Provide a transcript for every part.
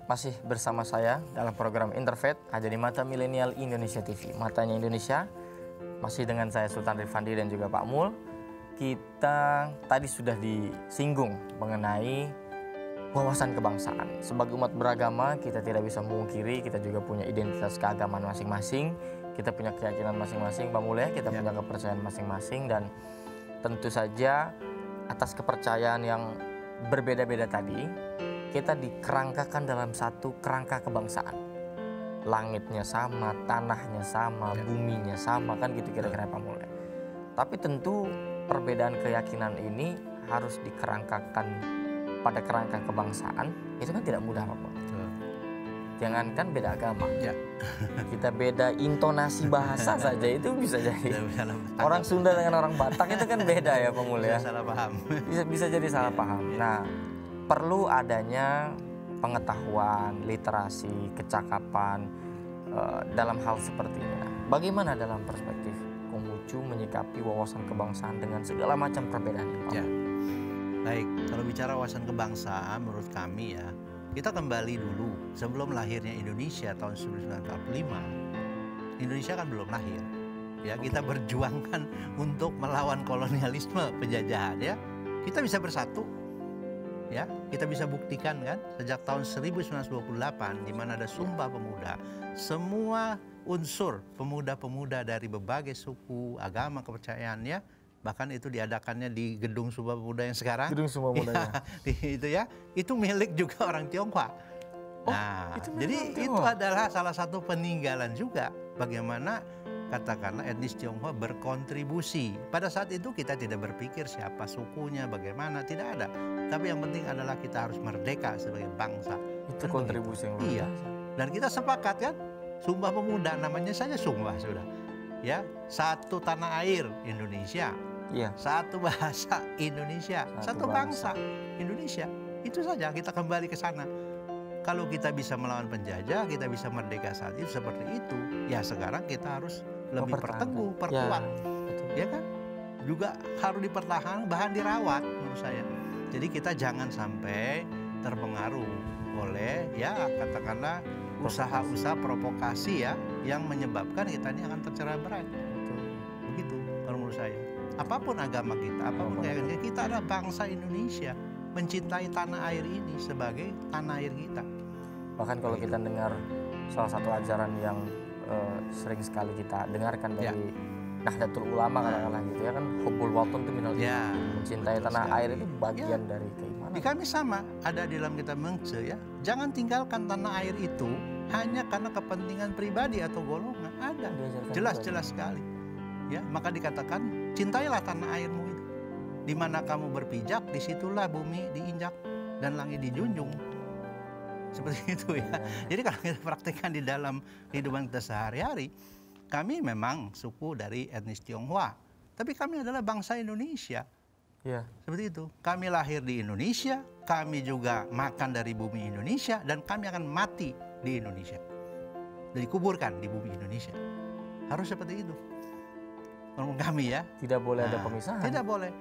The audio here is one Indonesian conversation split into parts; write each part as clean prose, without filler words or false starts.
masih bersama saya dalam program Interfaith ada di Mata Milenial Indonesia TV, Matanya Indonesia. Masih dengan saya Sultan Rifandi dan juga Pak Mul. Kita tadi sudah disinggung mengenai wawasan kebangsaan. Sebagai umat beragama, kita tidak bisa memungkiri kita juga punya identitas keagamaan masing-masing. Kita punya keyakinan masing-masing, Pak Mul, ya. Kita punya kepercayaan masing-masing, dan tentu saja atas kepercayaan yang berbeda-beda tadi, kita dikerangkakan dalam satu kerangka kebangsaan. Langitnya sama, tanahnya sama, buminya sama, kan gitu kira-kira Pak Mul. Tapi tentu perbedaan keyakinan ini harus dikerangkakan pada kerangka kebangsaan, itu kan tidak mudah Pak Mul. Jangankan beda agama, kita beda intonasi bahasa saja itu bisa jadi. Orang Sunda dengan orang Batak itu kan beda ya Pak Mul, ya. Salah paham. Bisa jadi salah paham. Nah, perlu adanya pengetahuan, literasi, kecakapan dalam hal seperti ini. Nah, bagaimana dalam perspektif Konghucu menyikapi wawasan kebangsaan dengan segala macam perbedaan? Ya. Baik, kalau bicara wawasan kebangsaan menurut kami ya, kita kembali dulu sebelum lahirnya Indonesia tahun 1945. Indonesia kan belum lahir. Ya, kita berjuangkan untuk melawan kolonialisme, penjajahan, ya. Kita bisa bersatu. Ya, kita bisa buktikan kan sejak tahun 1928 di mana ada Sumpah Pemuda, semua unsur pemuda-pemuda dari berbagai suku, agama, kepercayaan, ya, bahkan itu diadakannya di Gedung Sumpah Pemuda yang sekarang. Gedung Sumpah Pemuda ya, itu milik juga orang Tionghoa. Nah, jadi itu adalah salah satu peninggalan juga bagaimana katakanlah etnis Tionghoa berkontribusi. Pada saat itu kita tidak berpikir siapa sukunya, bagaimana, tidak ada. Tapi yang penting adalah kita harus merdeka sebagai bangsa. Itu kontribusi yang luar biasa. Iya. Dan kita sepakat kan, Sumpah Pemuda namanya saja sumpah sudah. Ya, satu tanah air Indonesia. Iya. Satu bahasa Indonesia, satu bangsa Indonesia. Itu saja, kita kembali ke sana. Kalau kita bisa melawan penjajah, kita bisa merdeka saat itu seperti itu. Ya sekarang kita harus lebih perteguh, perkuat, ya kan? Juga harus dipertahankan, bahan dirawat menurut saya. Jadi kita jangan sampai terpengaruh oleh ya katakanlah usaha-usaha provokasi ya yang menyebabkan kita ini akan tercerai-berai. Begitu kalau menurut saya. Apapun agama kita, apapun keyakinan kita adalah bangsa Indonesia, mencintai tanah air ini sebagai tanah air kita. Bahkan kalau kita dengar salah satu ajaran yang sering sekali kita dengarkan dari Nahdlatul Ulama katakanlah gitu ya kan, hubbul watan itu minal iman. Mencintai tanah air itu bagian dari keimanan. Di kami sama ada di dalam kitab Mengce ya. Jangan tinggalkan tanah air itu hanya karena kepentingan pribadi atau golongan. Ada jelas-jelas sekali. Ya, maka dikatakan cintailah tanah airmu itu. Di mana kamu berpijak, disitulah bumi diinjak dan langit dijunjung. Seperti itu ya. Jadi kalau kita praktekkan di dalam kehidupan kita sehari-hari, kami memang suku dari etnis Tionghoa, tapi kami adalah bangsa Indonesia. Ya. Seperti itu. Kami lahir di Indonesia, kami juga makan dari bumi Indonesia, dan kami akan mati di Indonesia. Dan dikuburkan di bumi Indonesia. Harus seperti itu. Menurut kami ya. Tidak boleh ada pemisahan. Tidak boleh.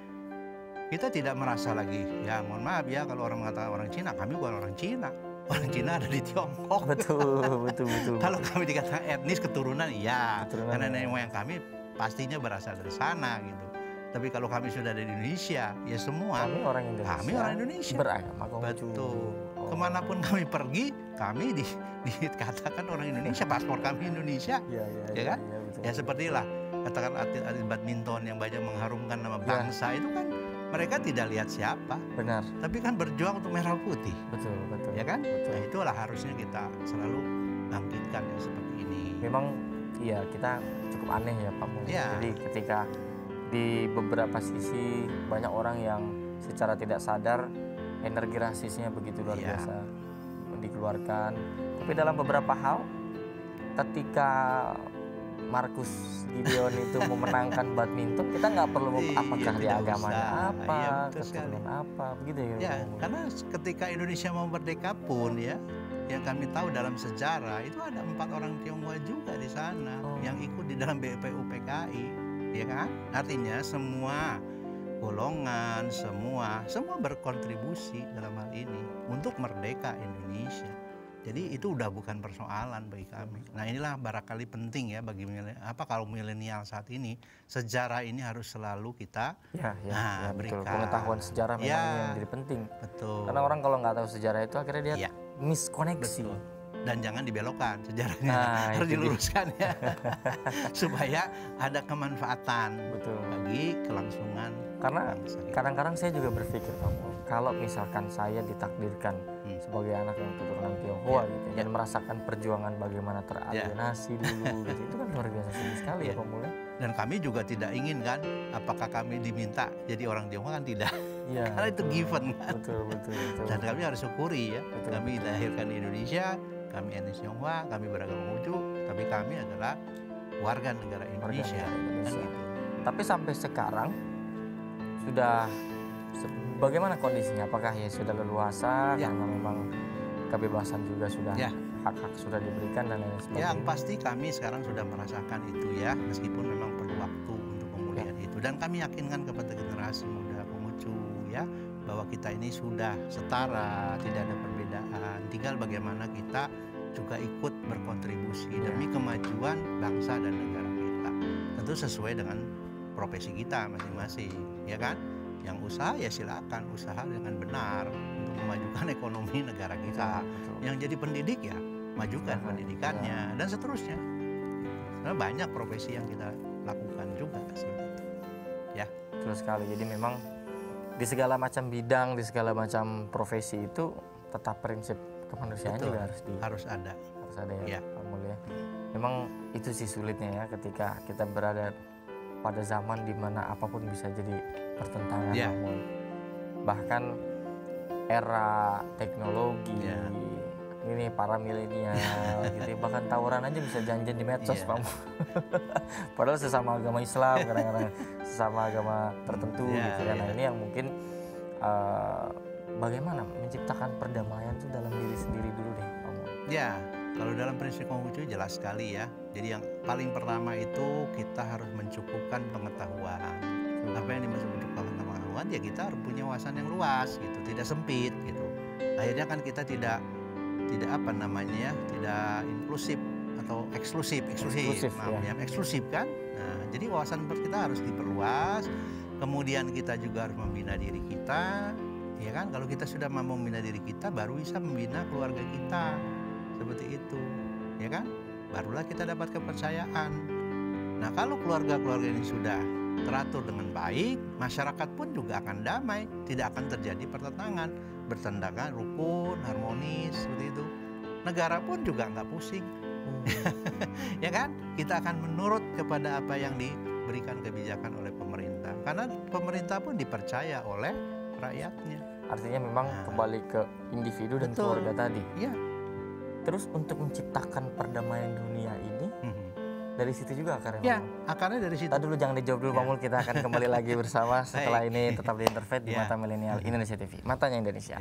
Kita tidak merasa lagi, ya mohon maaf ya kalau orang mengatakan orang Cina, kami bukan orang Cina. Orang Cina ada di Tiongkok. Betul. Kalau kami dikatakan etnis keturunan, ya. Karena nenek moyang kami pastinya berasal dari sana gitu. Tapi kalau kami sudah dari Indonesia, ya semua. Kami orang Indonesia. Kami orang Indonesia. Beragama Konghucu. Betul. Kemanapun kami pergi, kami dikatakan orang Indonesia. Paspor kami Indonesia. Ya kan? Ya sepertilah katakan atlet badminton yang banyak mengharumkan nama bangsa itu kan. Mereka tidak lihat siapa, benar. Tapi kan berjuang untuk merah putih, betul, ya kan? Betul. Nah, itulah harusnya kita selalu bangkitkan ya seperti ini. Memang, iya kita cukup aneh ya Pak Mul. Ya. Jadi ketika di beberapa sisi banyak orang yang secara tidak sadar energi rasisnya begitu luar biasa dikeluarkan. Tapi dalam beberapa hal, ketika Marcus Gideon itu memenangkan badminton, kita nggak perlu apakah dia agamanya apa, keturunan apa, begitu ya. Ya, karena ketika Indonesia mau merdeka pun ya, yang kami tahu dalam sejarah itu ada 4 orang Tionghoa juga di sana yang ikut di dalam BPU PKI, ya kan? Artinya semua golongan, semua berkontribusi dalam hal ini untuk merdeka Indonesia. Jadi itu udah bukan persoalan bagi kami. Nah inilah barangkali penting ya bagi kalau milenial saat ini, sejarah ini harus selalu kita betul. berikan. Pengetahuan sejarah memang yang jadi penting. Betul. Karena orang kalau nggak tahu sejarah itu akhirnya dia miskoneksi. Betul. Dan jangan dibelokkan sejarahnya, harus diluruskan ya, supaya ada kemanfaatan bagi kelangsungan. Karena kadang-kadang saya juga berpikir, kalau misalkan saya ditakdirkan sebagai anak yang keturunan Tionghoa gitu, dan merasakan perjuangan bagaimana teralienasi dulu, gitu, itu kan luar biasa sekali ya Pak Mul. Dan kami juga tidak ingin kan, apakah kami diminta jadi orang Tionghoa kan tidak, karena itu given kan. Betul. Dan kami harus syukuri ya, kami dilahirkan di Indonesia, kami etnis Tionghoa, kami beragama Konghucu, tapi kami adalah warga negara Indonesia. Kan gitu. Tapi sampai sekarang sudah bagaimana kondisinya? Apakah ya sudah leluasa karena memang kebebasan juga sudah hak-hak sudah diberikan dan lain sebagainya? Yang pasti kami sekarang sudah merasakan itu ya, meskipun memang perlu waktu untuk pemulihan itu. Dan kami yakinkan kepada generasi muda Konghucu ya, bahwa kita ini sudah setara, tidak ada perbedaan. Tinggal bagaimana kita juga ikut berkontribusi demi kemajuan bangsa dan negara kita. Tentu sesuai dengan profesi kita masing-masing, ya kan? Yang usaha ya silakan usaha dengan benar untuk memajukan ekonomi negara kita. Yang jadi pendidik ya majukan pendidikannya dan seterusnya. Karena banyak profesi yang kita lakukan juga seperti itu. Ya, betul sekali. Jadi memang di segala macam bidang, di segala macam profesi itu tetap prinsip kemanusiaan juga harus ada ya Pak Mul ya. Memang itu sih sulitnya ya ketika kita berada pada zaman di mana apapun bisa jadi pertentangan Pak Mul. Bahkan era teknologi ini para milenial gitu, bahkan tawuran aja bisa janjian di medsos Pak Mul. Padahal sesama agama Islam, kadang-kadang sesama agama tertentu gitu ya. Nah ini yang mungkin bagaimana menciptakan perdamaian itu dalam diri sendiri dulu deh Pak Mul. Ya, kalau dalam prinsip Konghucu jelas sekali ya. Jadi yang paling pertama itu kita harus mencukupkan pengetahuan. Apa yang dimaksud mencukupkan pengetahuan? Ya kita harus punya wawasan yang luas gitu, tidak sempit gitu. Akhirnya kan kita tidak apa namanya ya, tidak inklusif atau eksklusif kan. Nah, jadi wawasan kita harus diperluas. Kemudian kita juga harus membina diri kita, ya kan? Kalau kita sudah mampu membina diri kita, baru bisa membina keluarga kita, seperti itu, ya kan? Barulah kita dapat kepercayaan. Nah, kalau keluarga-keluarga ini sudah teratur dengan baik, masyarakat pun juga akan damai, tidak akan terjadi pertentangan, bertentangan, rukun, harmonis, seperti itu. Negara pun juga nggak pusing, ya kan? Kita akan menurut kepada apa yang diberikan kebijakan oleh pemerintah, karena pemerintah pun dipercaya oleh rakyatnya. Artinya memang kembali ke individu dan keluarga tadi. Iya. Terus untuk menciptakan perdamaian dunia ini, dari situ juga akarnya. Ya, akarnya dari situ. Tadi dulu jangan dijawab dulu Pak Mul, kita akan kembali lagi bersama setelah ini tetap di Interfaith di Mata Milenial Indonesia TV. Matanya Indonesia.